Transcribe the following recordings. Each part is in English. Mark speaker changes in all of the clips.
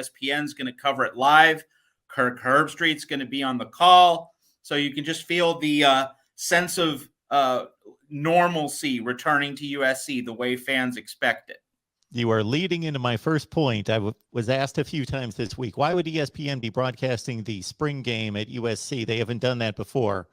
Speaker 1: ESPN's going to cover it live. Kirk Herbstreit's going to be on the call. So you can just feel the sense of normalcy returning to USC the way fans expect it.
Speaker 2: You are leading into my first point. I was asked a few times this week, why would ESPN be broadcasting the spring game at USC? They haven't done that before.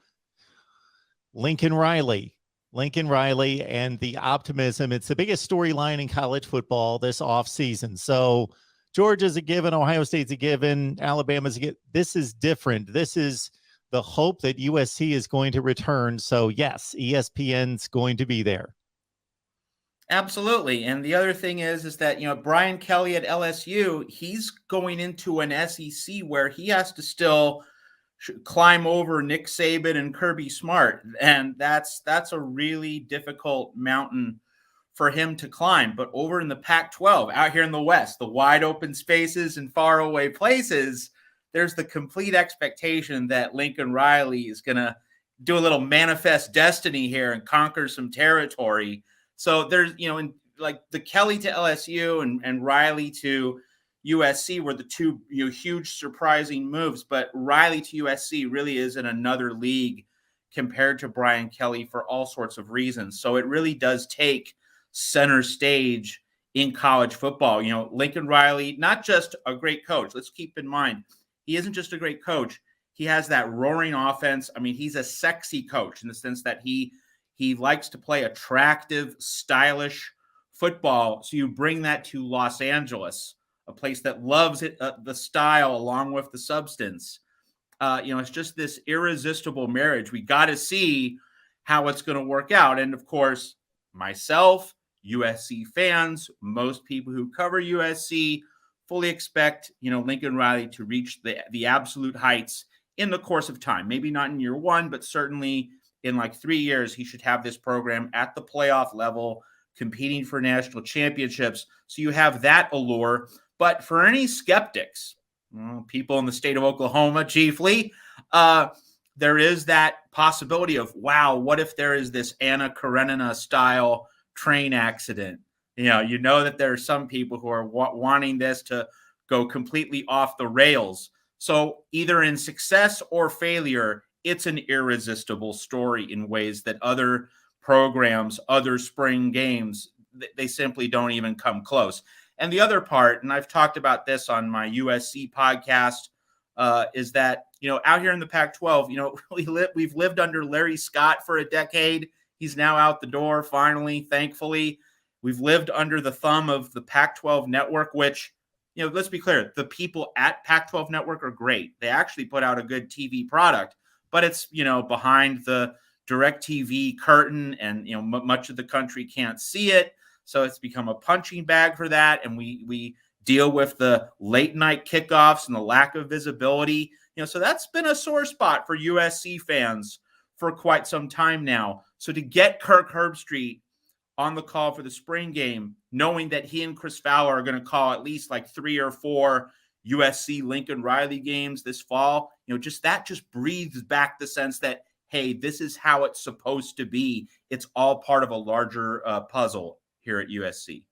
Speaker 2: Lincoln Riley and the optimism. It's the biggest storyline in college football this offseason. So Georgia's a given, Ohio State's a given, Alabama's a given. This is different. This is the hope that USC is going to return. So yes, ESPN's going to be there.
Speaker 1: Absolutely. And the other thing is that, Brian Kelly at LSU, he's going into an SEC where he has to still climb over Nick Saban and Kirby Smart. And that's a really difficult mountain for him to climb. But over in the Pac-12, out here in the West, the wide open spaces and far away places, there's the complete expectation that Lincoln Riley is going to do a little manifest destiny here and conquer some territory. So there's, like the Kelly to LSU and Riley to USC were the two huge surprising moves, but Riley to USC really is in another league compared to Brian Kelly for all sorts of reasons. So it really does take center stage in college football. Lincoln Riley, not just a great coach. Let's keep in mind, he isn't just a great coach. He has that roaring offense. I mean, he's a sexy coach in the sense that he likes to play attractive, stylish football. So you bring that to Los Angeles, a place that loves it, the style along with the substance. It's just this irresistible marriage. We got to see how it's going to work out. And of course, myself, USC fans, most people who cover USC fully expect, Lincoln Riley to reach the absolute heights in the course of time. Maybe not in year one, but certainly in like 3 years, he should have this program at the playoff level, competing for national championships. So you have that allure. But for any skeptics, people in the state of Oklahoma chiefly, there is that possibility of, wow, what if there is this Anna Karenina style train accident? That there are some people who are wanting this to go completely off the rails. So either in success or failure, it's an irresistible story in ways that other programs, other spring games, they simply don't even come close. And the other part, and I've talked about this on my USC podcast, is that, out here in the Pac-12, we've lived under Larry Scott for a decade. He's now out the door, finally, thankfully. We've lived under the thumb of the Pac-12 network, which, let's be clear, the people at Pac-12 network are great. They actually put out a good TV product, but it's, behind the DirecTV curtain and, much of the country can't see it. So it's become a punching bag for that. And we deal with the late night kickoffs and the lack of visibility. So that's been a sore spot for USC fans for quite some time now. So to get Kirk Herbstreit on the call for the spring game, knowing that he and Chris Fowler are going to call at least like 3 or 4 USC Lincoln Riley games this fall, just breathes back the sense that, hey, this is how it's supposed to be. It's all part of a larger puzzle here at USC.